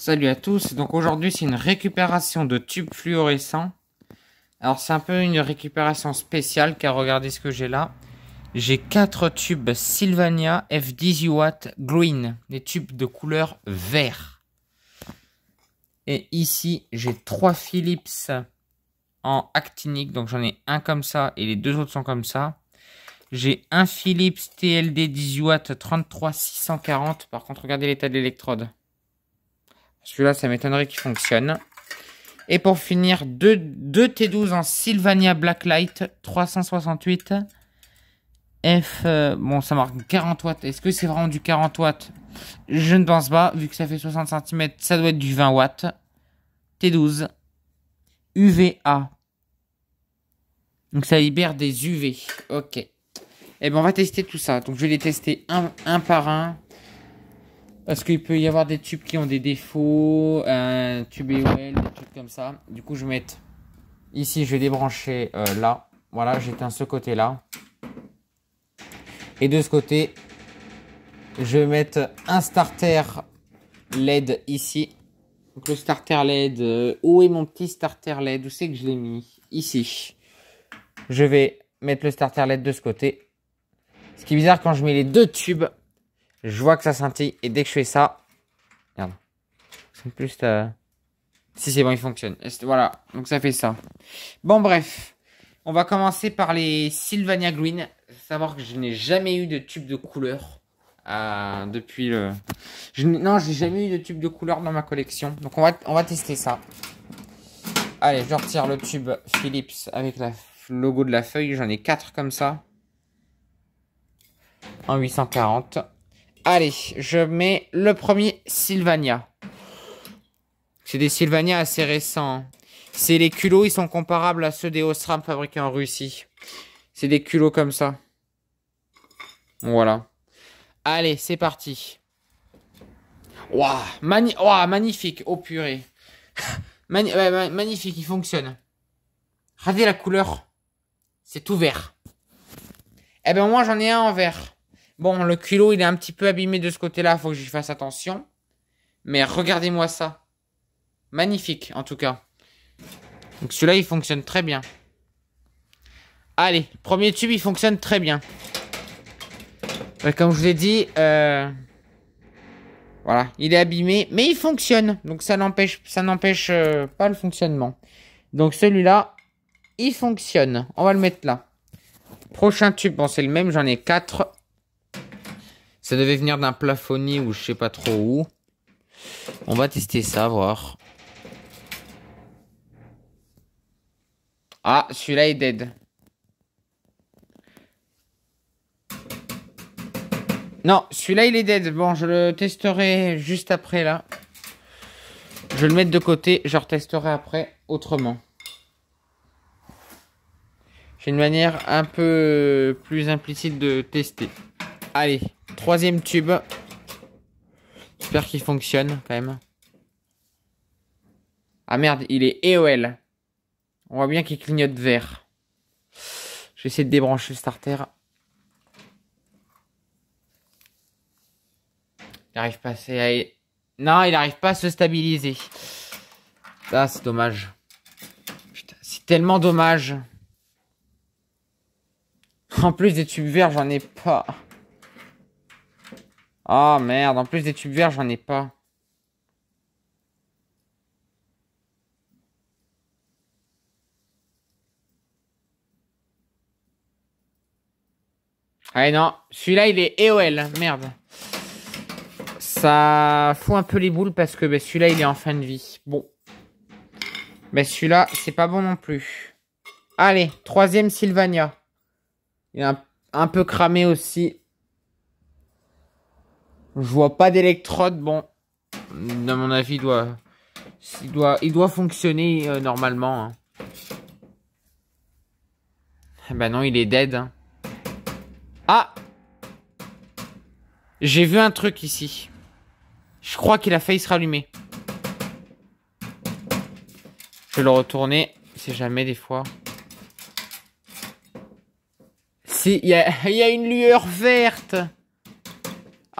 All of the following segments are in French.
Salut à tous, donc aujourd'hui c'est une récupération de tubes fluorescents. Alors c'est un peu une récupération spéciale car regardez ce que j'ai là. J'ai 4 tubes Sylvania F18W Green, des tubes de couleur vert. Et ici j'ai 3 Philips en actinique, donc j'en ai un comme ça et les deux autres sont comme ça. J'ai un Philips TLD 18W 33640, par contre regardez l'état de l'électrode. Celui-là, ça m'étonnerait qu'il fonctionne. Et pour finir, deux T12 en Sylvania Blacklight 368 F. Bon, ça marque 40 watts. Est-ce que c'est vraiment du 40 watts? Je ne pense pas. Vu que ça fait 60 cm, ça doit être du 20 watts. T12. UVA. Donc ça libère des UV. Ok. Et ben on va tester tout ça. Donc je vais les tester un par un. Parce qu'il peut y avoir des tubes qui ont des défauts, un tube EOL, des trucs comme ça. Du coup, je vais mettre ici, je vais débrancher là. Voilà, j'éteins ce côté-là. Et de ce côté, je vais mettre un starter LED ici. Donc le starter LED, où est mon petit starter LED? Où c'est que je l'ai mis? Ici. Je vais mettre le starter LED de ce côté. Ce qui est bizarre, quand je mets les deux tubes, je vois que ça scintille et dès que je fais ça, regarde, c'est plus si c'est bon, il fonctionne. Voilà, donc ça fait ça. Bon bref, on va commencer par les Sylvania Green. Savoir que je n'ai jamais eu de tube de couleur depuis le. Non, j'ai jamais eu de tube de couleur dans ma collection. Donc on va tester ça. Allez, je retire le tube Philips avec le logo de la feuille. J'en ai 4 comme ça en 840. Allez, je mets le premier Sylvania. C'est des Sylvania assez récents. C'est les culots, ils sont comparables à ceux des Osram fabriqués en Russie. C'est des culots comme ça. Voilà. Allez, c'est parti. Waouh, magnifique. Oh purée. Magnifique, il fonctionne. Regardez la couleur. C'est tout vert. Eh ben moi j'en ai un en vert. Bon, le culot, il est un petit peu abîmé de ce côté-là. Faut que j'y fasse attention. Mais regardez-moi ça. Magnifique, en tout cas. Donc celui-là, il fonctionne très bien. Allez, premier tube, il fonctionne très bien. Comme je vous ai dit, voilà, il est abîmé, mais il fonctionne. Donc ça n'empêche pas le fonctionnement. Donc celui-là, il fonctionne. On va le mettre là. Prochain tube, bon, c'est le même, j'en ai 4. Ça devait venir d'un plafonnier ou je sais pas trop où. On va tester ça, voir. Ah, celui-là est dead. Non, celui-là il est dead. Bon, je le testerai juste après là. Je vais le mettre de côté. Je retesterai après autrement. J'ai une manière un peu plus implicite de tester. Allez, troisième tube. J'espère qu'il fonctionne quand même. Ah merde, il est EOL. On voit bien qu'il clignote vert. Je vais essayer de débrancher le starter. Il n'arrive pas à... Non, il n'arrive pas à se stabiliser. Ah, c'est dommage. Putain, c'est tellement dommage. En plus des tubes verts, j'en ai pas. Oh merde, en plus des tubes verts, j'en ai pas. Ah non, celui-là il est EOL, merde. Ça fout un peu les boules parce que bah, celui-là il est en fin de vie. Bon. Mais celui-là, c'est pas bon non plus. Allez, troisième Sylvania. Il est un peu cramé aussi. Je vois pas d'électrode, bon. À mon avis, il doit fonctionner normalement. Hein. Bah non, il est dead. Hein. Ah! J'ai vu un truc ici. Je crois qu'il a failli se rallumer. Je vais le retourner. C'est jamais des fois. Si, il y a une lueur verte.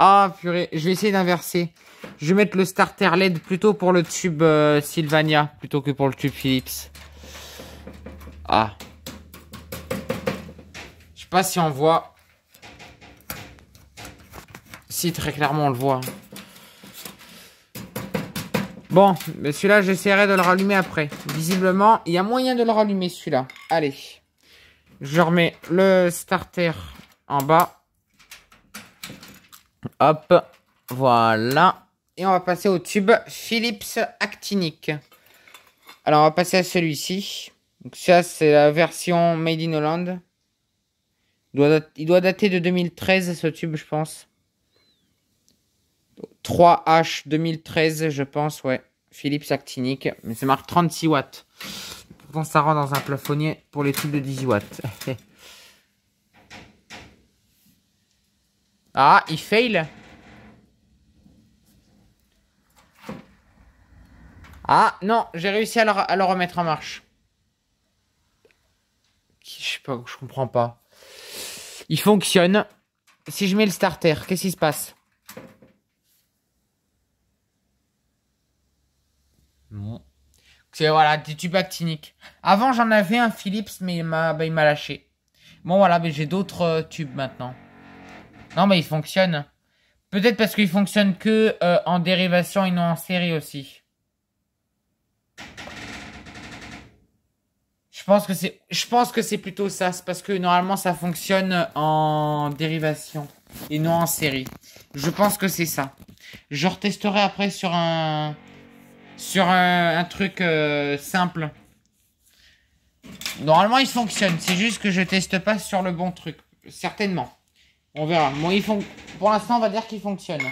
Ah purée, je vais essayer d'inverser. Je vais mettre le starter LED plutôt pour le tube Sylvania plutôt que pour le tube Philips. Ah. Je sais pas si on voit. Si, très clairement on le voit. Bon, mais celui-là, j'essaierai de le rallumer après. Visiblement, il y a moyen de le rallumer, celui-là. Allez. Je remets le starter en bas. Hop. Voilà. Et on va passer au tube Philips Actinic. Alors, on va passer à celui-ci. Donc ça, c'est la version Made in Holland. Il doit dater de 2013, ce tube, je pense. 3H 2013, je pense, ouais. Philips Actinic. Mais c'est marqué 36 watts. Pourtant, ça rentre dans un plafonnier pour les tubes de 18 watts. Ah, il fail. Ah, non, j'ai réussi à le remettre en marche. Je sais pas, je comprends pas. Il fonctionne. Si je mets le starter, qu'est-ce qui se passe? Bon. C'est voilà, des tubes actiniques. Avant, j'en avais un Philips, mais il m'a lâché. Bon, voilà, mais j'ai d'autres tubes maintenant. Non, mais il fonctionne. Peut-être parce qu'il fonctionne que en dérivation et non en série aussi. Je pense que c'est plutôt ça. C'est parce que normalement, ça fonctionne en dérivation et non en série. Je pense que c'est ça. Je retesterai après sur un truc simple. Normalement, il fonctionne. C'est juste que je teste pas sur le bon truc. Certainement. On verra. Bon, pour l'instant, on va dire qu'il fonctionne.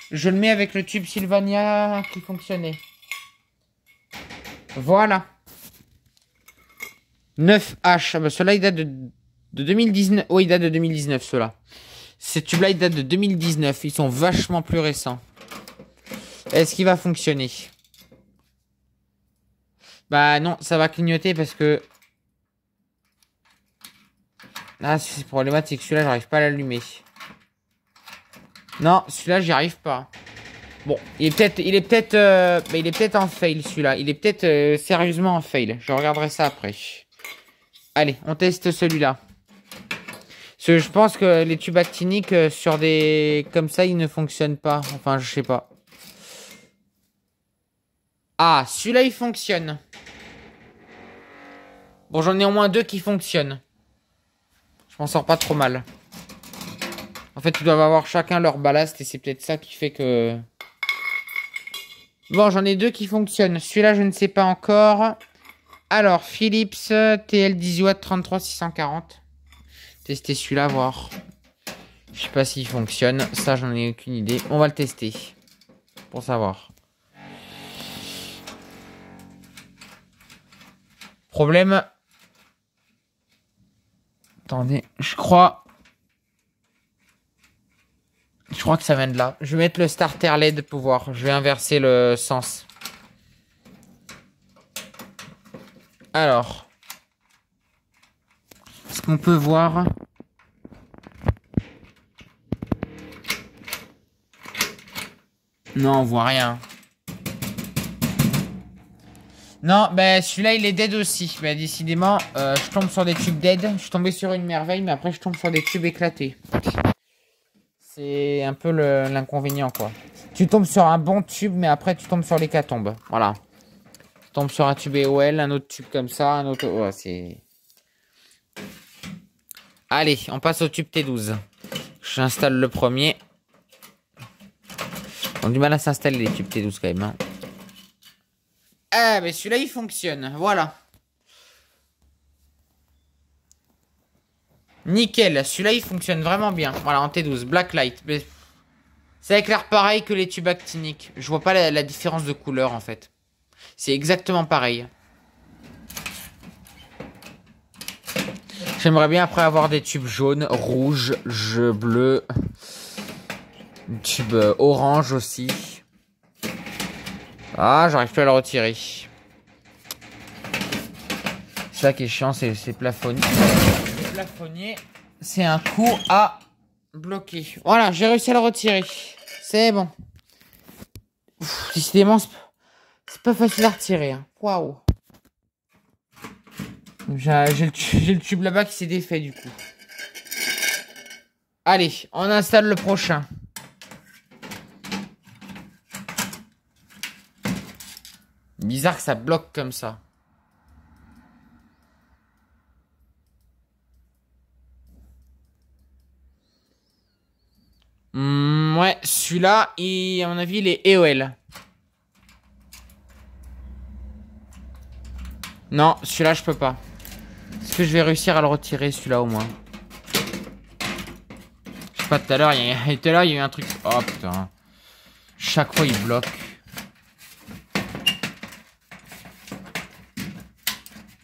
Je le mets avec le tube Sylvania qui fonctionnait. Voilà. 9H. Ah bah, celui-là, il date de 2019. Oh, il date de 2019, ceux-là. Ces tubes-là, ils datent de 2019. Ils sont vachement plus récents. Est-ce qu'il va fonctionner? Bah non, ça va clignoter parce que... Ah, c'est problématique. Celui-là, j'arrive pas à l'allumer. Non, celui-là, j'y arrive pas. Bon, il est peut-être en fail, celui-là. Il est peut-être sérieusement en fail. Je regarderai ça après. Allez, on teste celui-là. Parce que je pense que les tubes actiniques sur des... Comme ça, ils ne fonctionnent pas. Enfin, je sais pas. Ah, celui-là, il fonctionne. Bon, j'en ai au moins deux qui fonctionnent. Je m'en sors pas trop mal. En fait, ils doivent avoir chacun leur ballast et c'est peut-être ça qui fait que... Bon, j'en ai deux qui fonctionnent. Celui-là, je ne sais pas encore. Alors, Philips TL18 33640. Tester celui-là, voir. Je sais pas s'il fonctionne. Ça, j'en ai aucune idée. On va le tester. Pour savoir. Problème. Attendez, je crois que ça vient de là. Je vais mettre le starter LED pour voir. Je vais inverser le sens. Alors. Est-ce qu'on peut voir? Non, on voit rien. Non, ben celui-là il est dead aussi. Ben décidément, je tombe sur des tubes dead. Je suis tombé sur une merveille, mais après je tombe sur des tubes éclatés. C'est un peu l'inconvénient quoi. Tu tombes sur un bon tube, mais après tu tombes sur l'hécatombe. Voilà. Tu tombes sur un tube EOL, un autre tube comme ça, un autre... Oh, c'est... Allez, on passe au tube T12. J'installe le premier. On a du mal à s'installer les tubes T12 quand même. Hein. Ah, mais celui-là, il fonctionne. Voilà. Nickel. Celui-là, il fonctionne vraiment bien. Voilà, en T12. Blacklight. Ça éclaire pareil que les tubes actiniques. Je vois pas la différence de couleur, en fait. C'est exactement pareil. J'aimerais bien après avoir des tubes jaunes, rouges, bleus. Tube orange aussi. Ah, j'arrive plus à le retirer. C'est ça qui est chiant, c'est plafonnier. Le plafonnier, c'est un coup à bloquer. Voilà, j'ai réussi à le retirer. C'est bon. Décidément, c'est pas facile à retirer. Hein. Waouh. J'ai le tube là-bas qui s'est défait du coup. Allez, on installe le prochain. Bizarre que ça bloque comme ça. Ouais, celui-là, à mon avis, il est EOL. Non, celui-là, je peux pas. Est-ce que je vais réussir à le retirer, celui-là, au moins? Je sais pas, tout à l'heure, il y a eu un truc... Oh, putain. Chaque fois, il bloque.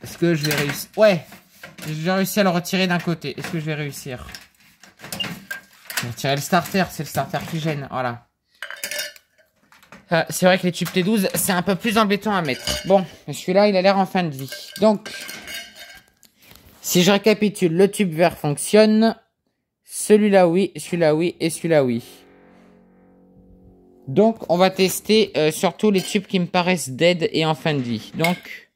Est-ce que je vais réussir? Ouais. J'ai réussi à le retirer d'un côté. Est-ce que je vais réussir? Je vais retirer le starter. C'est le starter qui gêne. Voilà. C'est vrai que les tubes T12, c'est un peu plus embêtant à mettre. Bon, celui-là, il a l'air en fin de vie. Donc, si je récapitule, le tube vert fonctionne. Celui-là, oui. Celui-là, oui. Et celui-là, oui. Donc, on va tester surtout les tubes qui me paraissent dead et en fin de vie. Donc,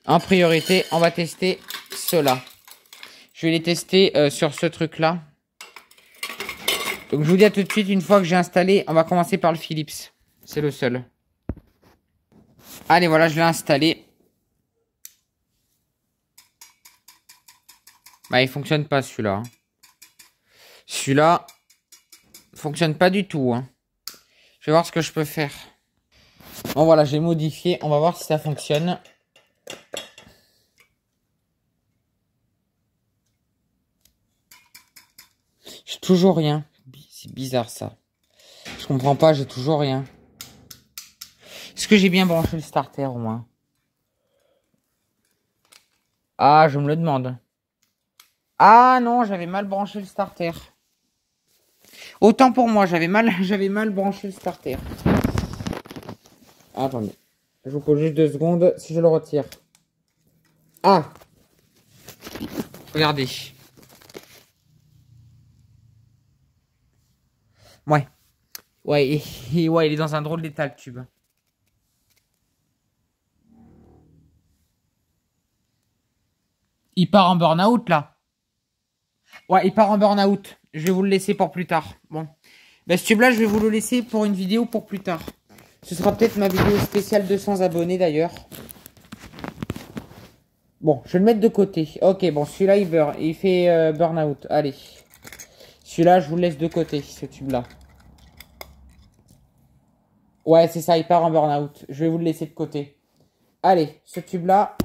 en priorité, on va tester ceux-là. Je vais les tester sur ce truc-là. Donc, je vous dis à tout de suite, une fois que j'ai installé, on va commencer par le Philips. C'est le seul. Allez, voilà, je l'ai installé. Bah, il fonctionne pas celui-là. Celui-là fonctionne pas du tout. Hein. Je vais voir ce que je peux faire. Bon, voilà, j'ai modifié. On va voir si ça fonctionne. J'ai toujours rien. C'est bizarre, ça. Je comprends pas, j'ai toujours rien. Est-ce que j'ai bien branché le starter, au moins? Ah, je me le demande. Ah non, j'avais mal branché le starter. Autant pour moi, j'avais mal branché le starter. Attendez. Je vous pose juste 2 secondes si je le retire. Ah! Regardez. Ouais. Ouais, ouais, il est dans un drôle d'état, le tube. Il part en burn-out, là. Ouais, il part en burn-out. Je vais vous le laisser pour plus tard. Bon. Bah, ce tube-là, je vais vous le laisser pour une vidéo pour plus tard. Ce sera peut-être ma vidéo spéciale 200 abonnés, d'ailleurs. Bon, je vais le mettre de côté. Ok, bon, celui-là, il fait burn-out. Allez. Celui-là, je vous le laisse de côté, ce tube-là. Ouais, c'est ça, il part en burn-out. Je vais vous le laisser de côté. Allez, ce tube-là.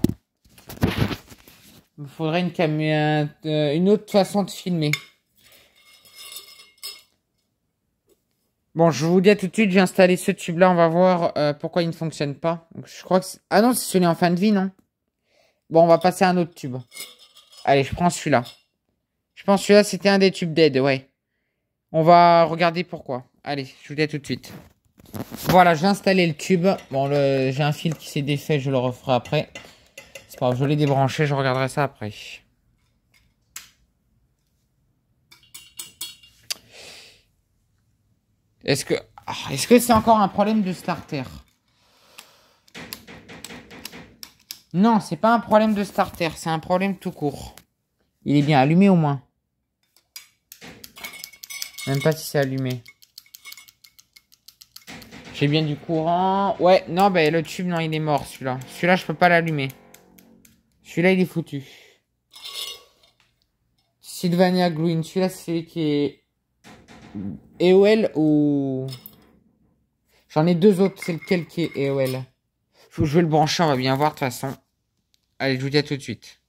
Il me faudrait une autre façon de filmer. Bon, je vous dis à tout de suite, j'ai installé ce tube-là. On va voir pourquoi il ne fonctionne pas. Donc, je crois que ah non, c'est celui en fin de vie, non? Bon, on va passer à un autre tube. Allez, je prends celui-là. Je pense que celui-là, c'était un des tubes dead, ouais. On va regarder pourquoi. Allez, je vous dis à tout de suite. Voilà, j'ai installé le tube. Bon, j'ai un fil qui s'est défait, je le referai après. C'est pas grave, je l'ai débranché, je regarderai ça après. Est-ce que c'est encore un problème de starter? Non, c'est pas un problème de starter, c'est un problème tout court. Il est bien allumé au moins. Même pas si c'est allumé. J'ai bien du courant. Ouais, non, bah le tube, non, il est mort celui-là. Celui-là, je peux pas l'allumer. Celui-là, il est foutu. Sylvania Green, celui-là, c'est celui qui est EOL ou... J'en ai 2 autres, c'est lequel qui est EOL? Je vais le brancher, on va bien voir de toute façon. Allez, je vous dis à tout de suite.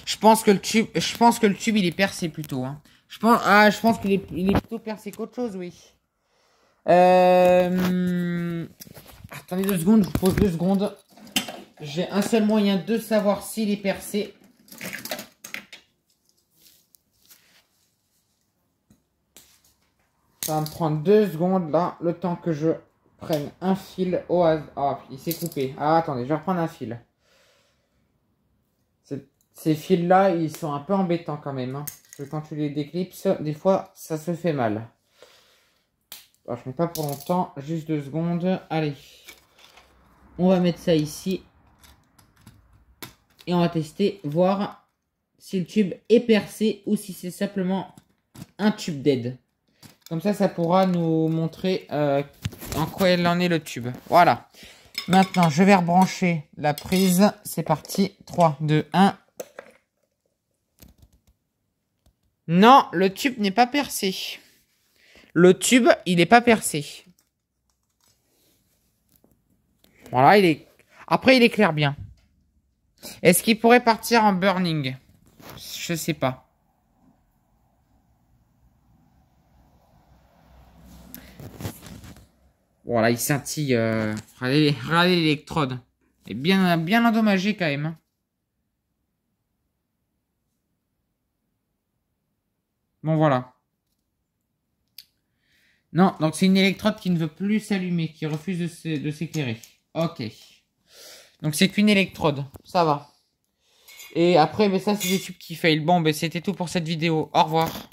Je pense que le tube, il est percé plutôt. Hein. Je pense qu'il est plutôt percé qu'autre chose, oui. Attendez 2 secondes, je vous pose 2 secondes. J'ai un seul moyen de savoir s'il est percé. Ça va me prendre 2 secondes là, le temps que je prenne un fil au hasard. Ah, il s'est coupé. Ah, attendez, je vais reprendre un fil. Ces fils-là, ils sont un peu embêtants quand même. Hein, parce que quand tu les déclipses, des fois, ça se fait mal. Alors, je mets pas pour longtemps, juste 2 secondes. Allez. On va mettre ça ici. Et on va tester, voir si le tube est percé ou si c'est simplement un tube dead. Comme ça pourra nous montrer en quoi il en est le tube. Voilà. Maintenant, je vais rebrancher la prise. C'est parti. 3, 2, 1. Non, le tube n'est pas percé. Le tube, il n'est pas percé. Voilà, il est... Après, il éclaire bien. Est-ce qu'il pourrait partir en burning? Je sais pas. Voilà, il scintille. Regardez l'électrode. Il est bien endommagé quand même. Bon, voilà. Non, donc c'est une électrode qui ne veut plus s'allumer, qui refuse de s'éclairer. Ok. Donc c'est qu'une électrode. Ça va. Et après, ça, c'est des tubes qui fail. Bon, c'était tout pour cette vidéo. Au revoir.